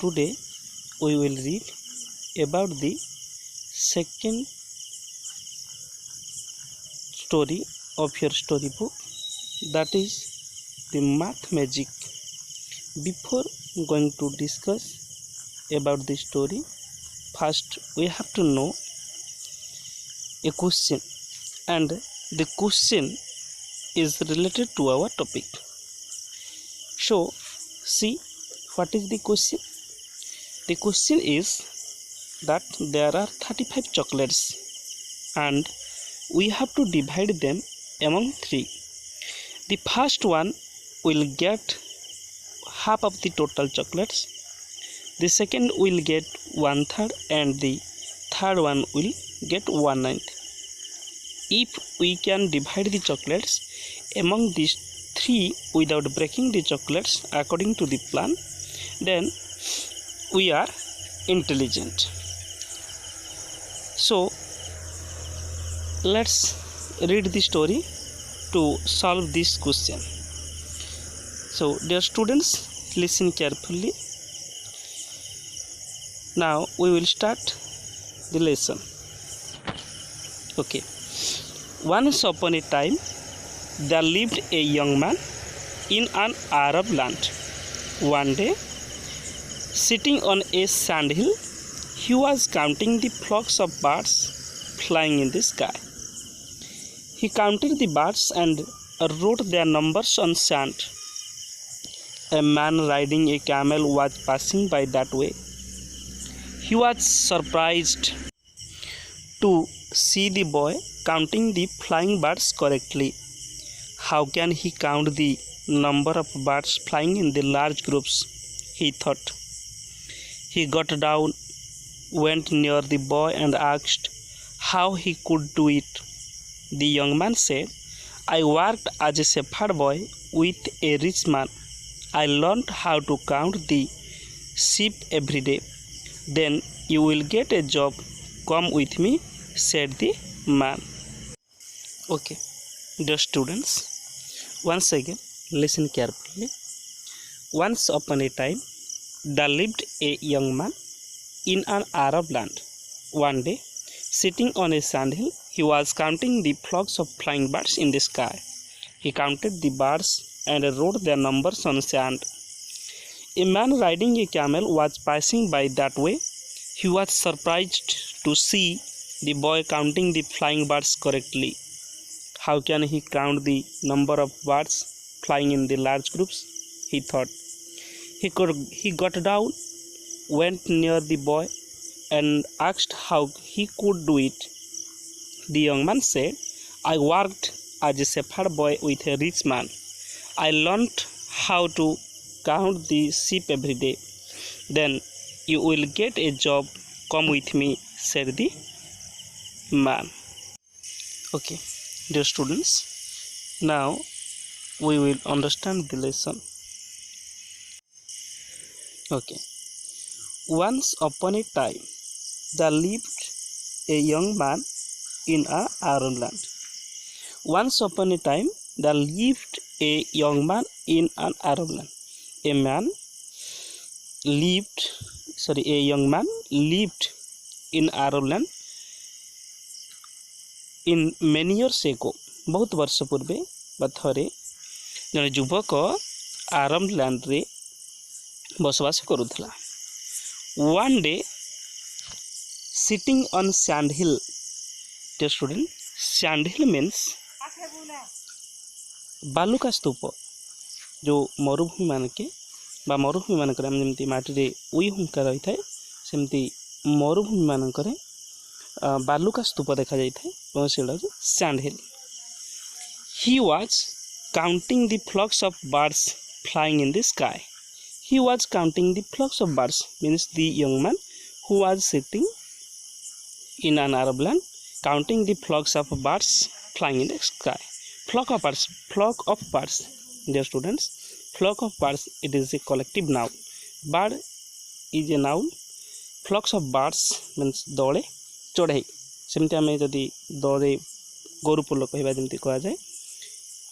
Today we will read about the second story of your storybook, that is the math magic. Before going to discuss about the story, first we have to know a question, and the question is related to our topic. So see, what is the question? The question is that there are 35 chocolates and we have to divide them among 3. The first one will get half of the total chocolates, the second will get 1/3, and the third one will get 1/9. If we can divide the chocolates among these 3 without breaking the chocolates according to the plan, then we are intelligent. So let's read the story to solve this question. So dear students, listen carefully. Now we will start the lesson. Okay. Once upon a time there lived a young man in an Arab land. One day, sitting on a sandhill, he was counting the flocks of birds flying in the sky. He counted the birds and wrote their numbers on sand. A man riding a camel was passing by that way. He was surprised to see the boy counting the flying birds correctly. How can he count the number of birds flying in the large groups? He thought. He got down, went near the boy and asked how he could do it. The young man said, I worked as a shepherd boy with a rich man. I learned how to count the sheep every day. Then you will get a job. Come with me, said the man. Okay, dear students, once again listen carefully. Once upon a time there lived a young man in an Arab land. One day, sitting on a sandhill, he was counting the flocks of flying birds in the sky. He counted the birds and wrote their numbers on sand. A man riding a camel was passing by that way. He was surprised to see the boy counting the flying birds correctly. How can he count the number of birds flying in the large groups? He thought. He got down, went near the boy and asked how he could do it. The young man said, I worked as a shepherd boy with a rich man. I learned how to count the sheep every day. Then you will get a job. Come with me, said the man. Okay, dear students, now we will understand the lesson. Okay. Once upon a time there lived a young man in an Arab land. Once upon a time there lived a young man in an Arab land. A young man lived in Arab land in many years ago. बहुत वर्ष पूर्वे थरे जने युवक आरब land रे बसवास करुथला. One day, sitting on sand hill. Dear student, sand hill means बालुका स्तूप. जो मरुभूमि मानके बा मरुभूमि मानकरे हम जेमती माटी रे उई हुंका रही थाए सेमती मरुभूमि मानकरे बालुका स्तूप देखा जाई थाए और सेडा sand hill. He was counting the flocks of birds flying in the sky. He was counting the flocks of birds, means the young man who was sitting in an Arab land counting the flocks of birds flying in the sky. Flock of birds, dear students, flock of birds, it is a collective noun. Bird is a noun. Flocks of birds means dole चढ़ई सेमती आम जदि दौड़े गोरु पुल कहवा जमी कह जाए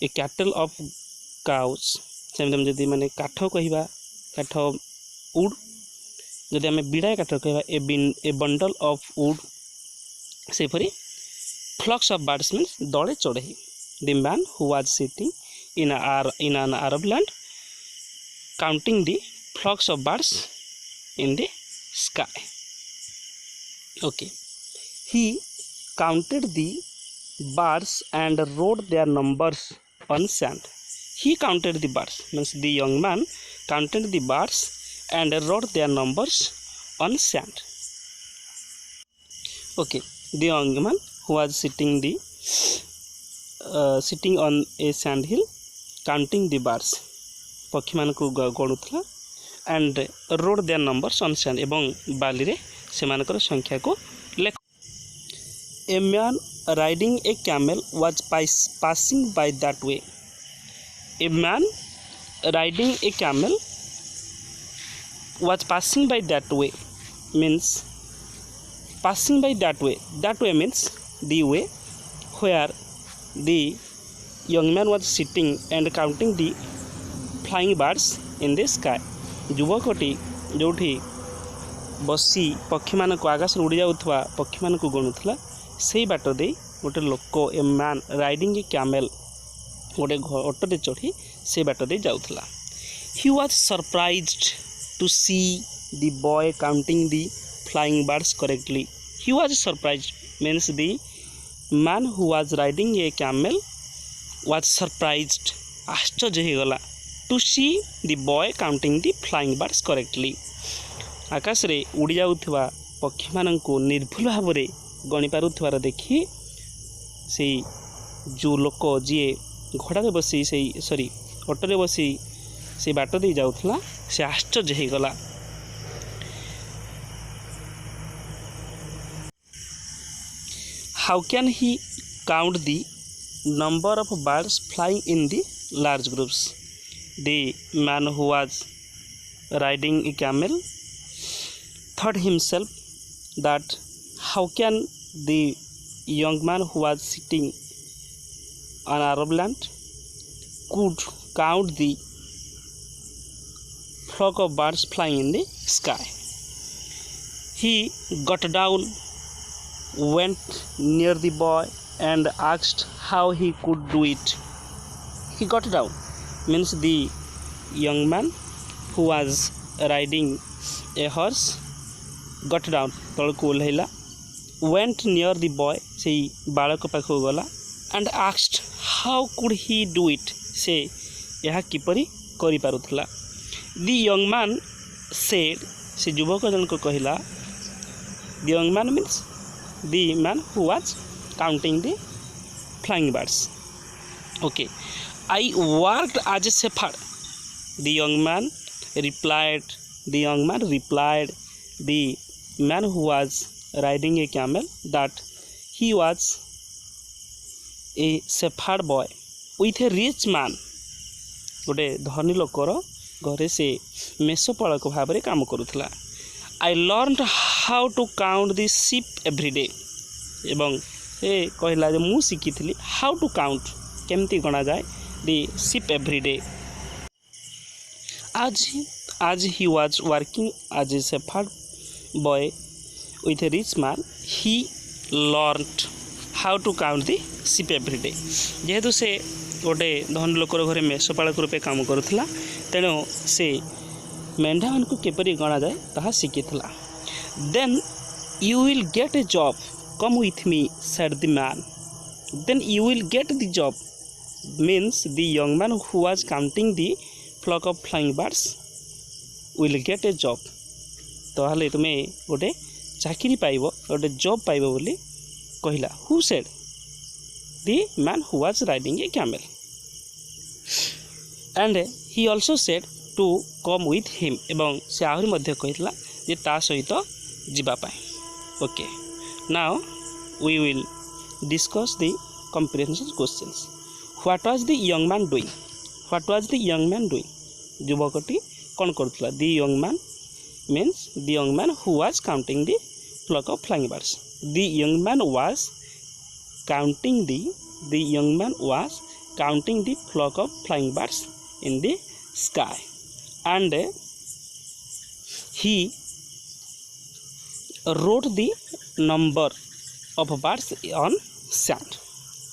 ए कैटल ऑफ काउस सेमती जदि माने काठ कहवा काठ उड जदि आम बिड़ाए काठ कह ए बंडल ऑफ वुड से परी फ्लक्स ऑफ बर्ड्स मीन्स दले चढ़ई the man who was sitting in an Arab land counting the flocks of birds in the sky. Okay, he counted the birds and wrote their numbers on sand. He counted the birds means the young man counted the birds and wrote their numbers on sand. Okay, the young man who was sitting on a sand hill counting the birds पक्षी मान को गणुला and rode their numbers on sand एवं बाली रे से मानकर संख्या को लेख. A man riding a camel was passing by that way. A man riding a camel was passing by that way means passing by that way means the way where the young man was sitting and counting the flying birds in the sky. युवकटी जोठी बसी पक्षी मान को आकाश उड़ी जाउथवा पक्षी मान को गणुला से बाट दे गोटे लोक ए मैन राइडिंग ए कैमल गोटे ऑटो चढ़ी से बाट दे जाउथला. He was surprised to see the boy counting the flying birds correctly. He was surprised means the man who was riding a camel was surprised आश्चर्य हो गला to see the boy counting the flying birds correctly. आकाश रे उड़ी जाउथवा पक्षी मान को निर्भुल भाव रे गणी पारुथवार देखी से जो लोक जी घोड़ा बसी से सॉरी ऑटो रे बसी से बाट दे जाउथला से आश्चर्य हो गला. How can he count the number of birds flying in the large groups? The man who was riding a camel thought himself that how can the young man who was sitting on Arab land could count the flock of birds flying in the sky. He got down, went near the boy and asked how he could do it. He got down means the young man who was riding a horse got down तल को ओल्हैला, went near the boy से बालक पाखु गला and asked how could he do it से यह किपरि करि पारुथला. The young man said से युवक जन को कहला the young man means the man who was counting the flying birds. Okay, I worked as a shepherd. The young man replied. The man who was riding a camel that he was a shepherd boy with a rich man. गोटे धनी लोकर घरे से मेषपालक भाव में काम करुला. I learned how to count the sheep every day. एवं ए कहला जे मु शिखी how to count केमती गणा जाए the sheep every day. As he was working as a shepherd boy with a rich man, he learned how to count the sheep every day. जेहेतु से गोटे धन लोकर घरे मेषपालक रूपे काम करुला तेणु से मेंढा मान को केपरि गणा जाए ताहा शिखिथला. Then you will get a job. Come with me, said the man. Then you will get the job means the young man who was counting the flock of flying birds will get a job. तो हाले तुम्हें गोटे चाकरी पाइबो गोटे job पाइबो बोली कहला. Who said? The man who was riding a camel. And he also said to come with him एवं से आहरी मध्य कहला जे ता सहित जीवा पाए. Okay, now we will discuss the comprehension questions. What was the young man doing? युवकटी कौन करुला. The young man means the young man who was counting the flock of flying birds. The young man was counting the flock of flying birds in the sky, and he wrote the number of birds on sand.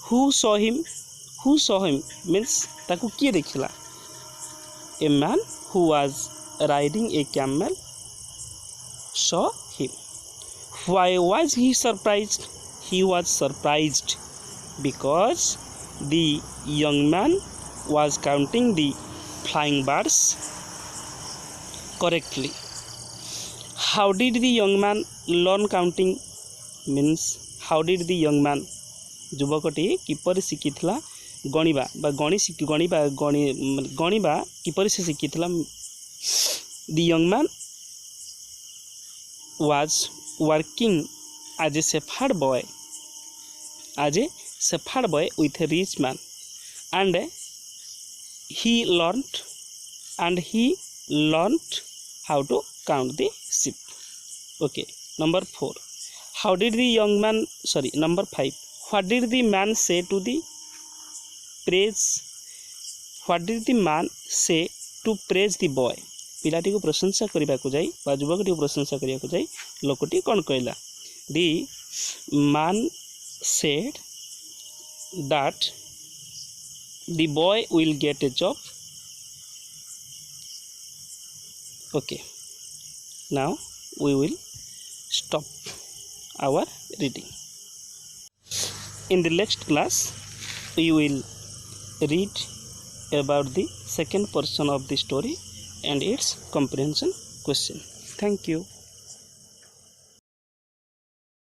Who saw him? Who saw him means ताकू किए देखिला. A man who was riding a camel saw him. Why was he surprised? He was surprised because the young man was counting the flying birds correctly. How did the young man learn counting means how did the young man युवकटी किपर शिखिला गणिबा गणिबा किपर से शिखिला. The young man was working as a shepherd boy with a rich man, and he learned how to count the sheep. Okay, number 4. Number 5. What did the man say to praise the boy? पिलाटी को प्रशंसा करने को जाई बा युवकटी को प्रशंसा करने को जाई लोकटी कौन कहला. The man said that the boy will get a job. Okay, now we will stop our reading. In the next class we will read about the second portion of the story and its comprehension question. Thank you.